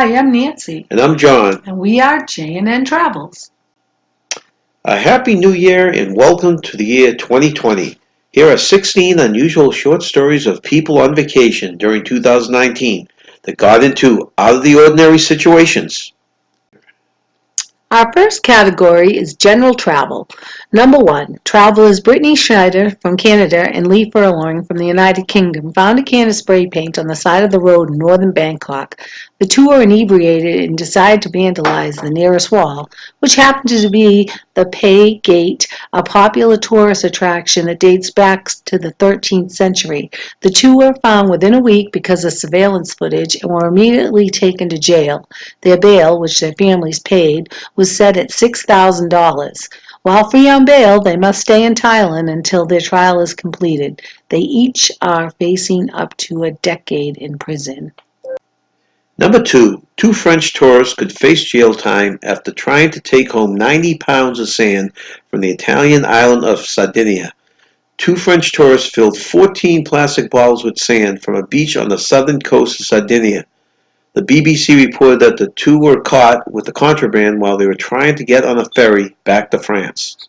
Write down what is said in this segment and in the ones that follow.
Hi, I'm Nancy. And I'm John. And we are J&N Travels. A happy new year and welcome to the year 2020. Here are 16 unusual short stories of people on vacation during 2019 that got into out of the ordinary situations. Our first category is general travel. Number 1, travelers Brittany Schneider from Canada and Lee Furlong from the United Kingdom found a can of spray paint on the side of the road in northern Bangkok. The two were inebriated and decided to vandalize the nearest wall, which happened to be the Pei Gate, a popular tourist attraction that dates back to the 13th century. The two were found within a week because of surveillance footage and were immediately taken to jail. Their bail, which their families paid, was set at $6,000. While free on bail, they must stay in Thailand until their trial is completed. They each are facing up to a decade in prison. Number 2, two French tourists could face jail time after trying to take home 90 pounds of sand from the Italian island of Sardinia. Two French tourists filled 14 plastic bottles with sand from a beach on the southern coast of Sardinia. The BBC reported that the two were caught with the contraband while they were trying to get on a ferry back to France.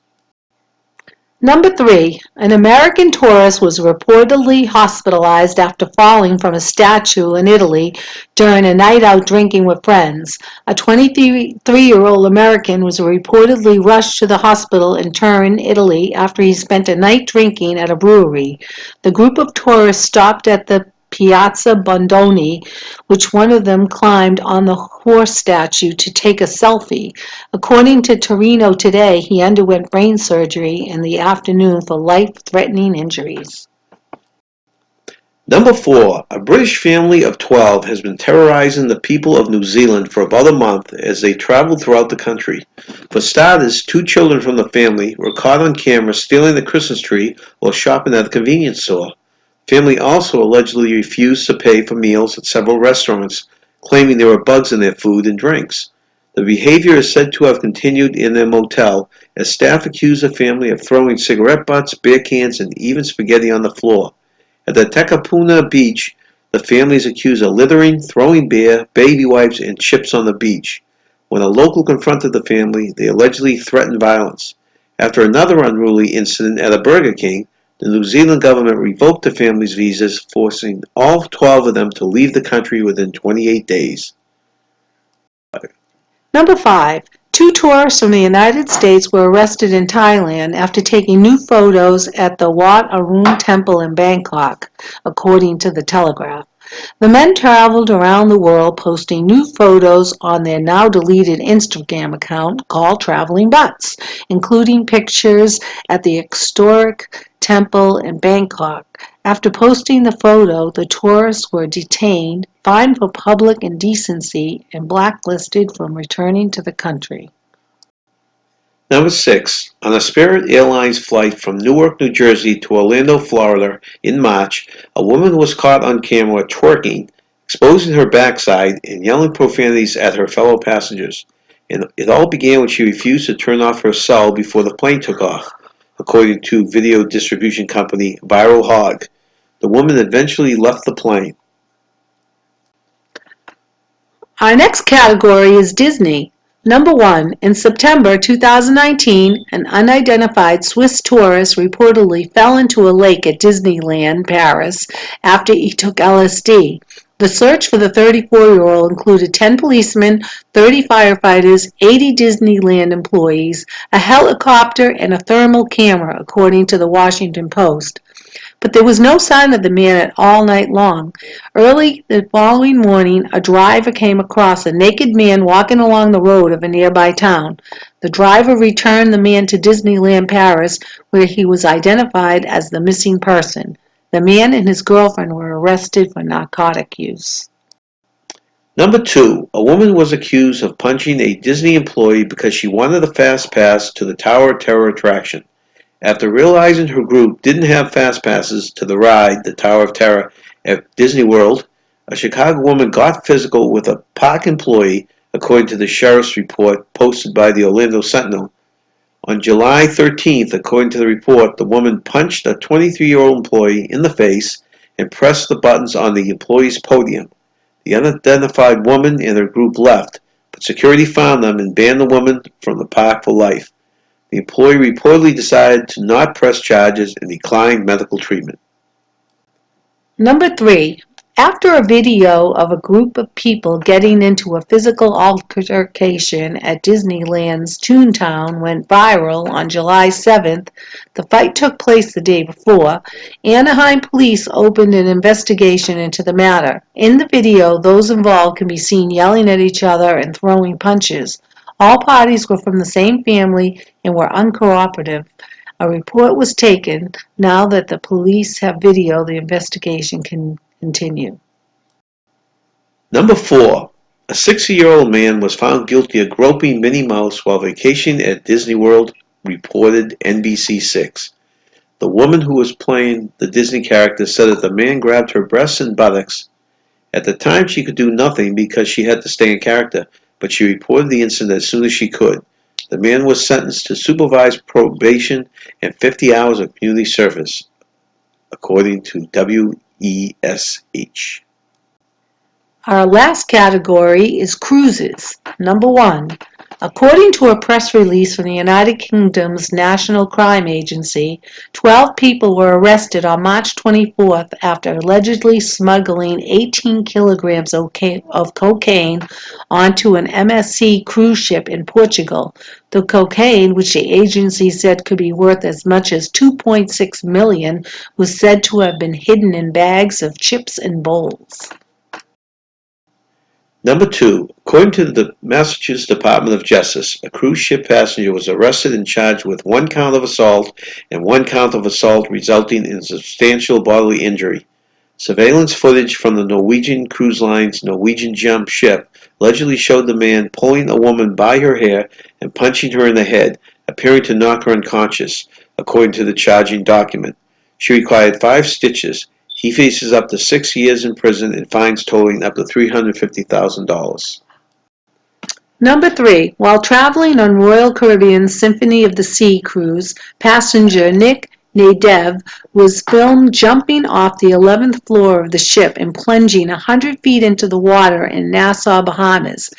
Number 3, an American tourist was reportedly hospitalized after falling from a statue in Italy during a night out drinking with friends. A 23-year-old American was reportedly rushed to the hospital in Turin, Italy, after he spent a night drinking at a brewery. The group of tourists stopped at the Piazza Bondoni, which one of them climbed on the horse statue to take a selfie. According to Torino Today, he underwent brain surgery in the afternoon for life-threatening injuries. Number 4, a British family of 12 has been terrorizing the people of New Zealand for about a month as they traveled throughout the country. For starters, two children from the family were caught on camera stealing the Christmas tree while shopping at a convenience store. The family also allegedly refused to pay for meals at several restaurants, claiming there were bugs in their food and drinks. The behavior is said to have continued in their motel as staff accused the family of throwing cigarette butts, beer cans, and even spaghetti on the floor. At the Tekapuna beach, the family is accused of littering, throwing beer, baby wipes, and chips on the beach. When a local confronted the family, they allegedly threatened violence. After another unruly incident at a Burger King, the New Zealand government revoked the family's visas, forcing all 12 of them to leave the country within 28 days. Number 5. Two tourists from the United States were arrested in Thailand after taking new photos at the Wat Arun Temple in Bangkok, according to the Telegraph. The men traveled around the world posting new photos on their now deleted Instagram account called Traveling Butts, including pictures at the historic temple in Bangkok. After posting the photo, the tourists were detained, fined for public indecency, and blacklisted from returning to the country. Number 6. On a Spirit Airlines flight from Newark, New Jersey to Orlando, Florida in March, a woman was caught on camera twerking, exposing her backside, and yelling profanities at her fellow passengers. And it all began when she refused to turn off her cell before the plane took off, according to video distribution company Viral Hog. The woman eventually left the plane. Our next category is Disney. Number 1. In September 2019, an unidentified Swiss tourist reportedly fell into a lake at Disneyland Paris after he took LSD. The search for the 34-year-old included 10 policemen, 30 firefighters, 80 Disneyland employees, a helicopter, and a thermal camera, according to the Washington Post. But there was no sign of the man all night long. Early the following morning, a driver came across a naked man walking along the road of a nearby town. The driver returned the man to Disneyland Paris, where he was identified as the missing person. The man and his girlfriend were arrested for narcotic use. Number 2. A woman was accused of punching a Disney employee because she wanted a fast pass to the Tower of Terror attraction. After realizing her group didn't have fast passes to the ride, the Tower of Terror, at Disney World, a Chicago woman got physical with a park employee, according to the sheriff's report posted by the Orlando Sentinel. On July 13th, according to the report, the woman punched a 23-year-old employee in the face and pressed the buttons on the employee's podium. The unidentified woman and her group left, but security found them and banned the woman from the park for life. The employee reportedly decided to not press charges and declined medical treatment. Number 3. After a video of a group of people getting into a physical altercation at Disneyland's Toontown went viral on July 7th, the fight took place the day before. Anaheim police opened an investigation into the matter. In the video, those involved can be seen yelling at each other and throwing punches. All parties were from the same family and were uncooperative. A report was taken. Now that the police have video, the investigation can continue. Number 4. A 60-year-old man was found guilty of groping Minnie Mouse while vacationing at Disney World, reported NBC6. The woman who was playing the Disney character said that the man grabbed her breasts and buttocks. At the time, she could do nothing because she had to stay in character, but she reported the incident as soon as she could. The man was sentenced to supervised probation and 50 hours of community service, according to WESH. Our last category is cruises. Number 1. According to a press release from the United Kingdom's National Crime Agency, 12 people were arrested on March 24th after allegedly smuggling 18 kilograms of cocaine onto an MSC cruise ship in Portugal. The cocaine, which the agency said could be worth as much as $2.6 million, was said to have been hidden in bags of chips and bowls. Number 2. According to the Massachusetts Department of Justice, a cruise ship passenger was arrested and charged with 1 count of assault and 1 count of assault resulting in substantial bodily injury. Surveillance footage from the Norwegian Cruise Line's Norwegian Jump ship allegedly showed the man pulling a woman by her hair and punching her in the head, appearing to knock her unconscious, according to the charging document. She required 5 stitches. He faces up to 6 years in prison and fines totaling up to $350,000. Number 3. While traveling on Royal Caribbean's Symphony of the Sea cruise, passenger Nick Nadev was filmed jumping off the 11th floor of the ship and plunging 100 feet into the water in Nassau, Bahamas.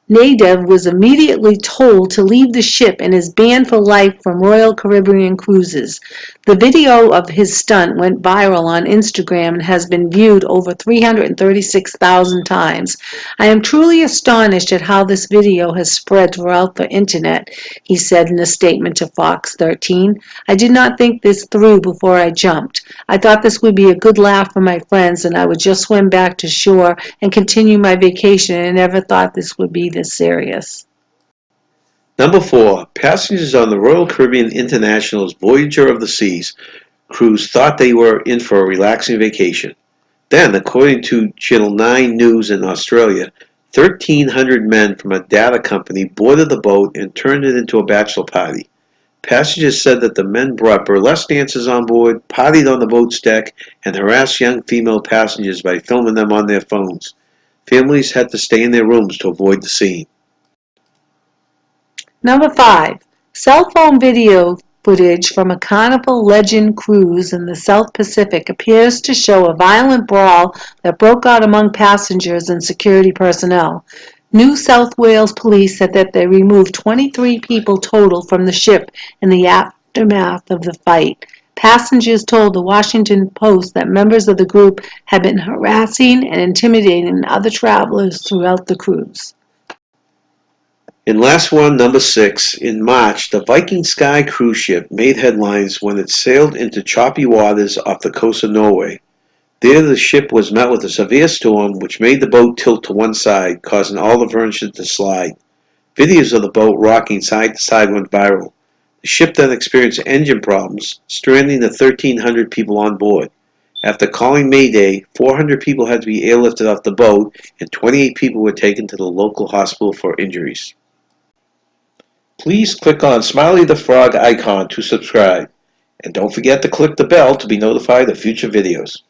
Nadev was immediately told to leave the ship and is banned for life from Royal Caribbean cruises. The video of his stunt went viral on Instagram and has been viewed over 336,000 times. I am truly astonished at how this video has spread throughout the internet, he said in a statement to Fox 13. I did not think this through before I jumped. I thought this would be a good laugh for my friends and I would just swim back to shore and continue my vacation, and I never thought this would be this serious. Number 4. Passengers on the Royal Caribbean International's Voyager of the Seas cruise thought they were in for a relaxing vacation. Then, according to Channel 9 News in Australia, 1,300 men from a data company boarded the boat and turned it into a bachelor party. Passengers said that the men brought burlesque dancers on board, partied on the boat's deck, and harassed young female passengers by filming them on their phones. Families had to stay in their rooms to avoid the scene. Number 5. Cell phone video footage from a Carnival Legend cruise in the South Pacific appears to show a violent brawl that broke out among passengers and security personnel. New South Wales police said that they removed 23 people total from the ship in the aftermath of the fight. Passengers told the Washington Post that members of the group had been harassing and intimidating other travelers throughout the cruise. And last one, number 6. In March, the Viking Sky cruise ship made headlines when it sailed into choppy waters off the coast of Norway. There, the ship was met with a severe storm which made the boat tilt to one side, causing all the furniture to slide. Videos of the boat rocking side to side went viral. The ship then experienced engine problems, stranding the 1,300 people on board. After calling Mayday, 400 people had to be airlifted off the boat, and 28 people were taken to the local hospital for injuries. Please click on Smiley the Frog icon to subscribe, and don't forget to click the bell to be notified of future videos.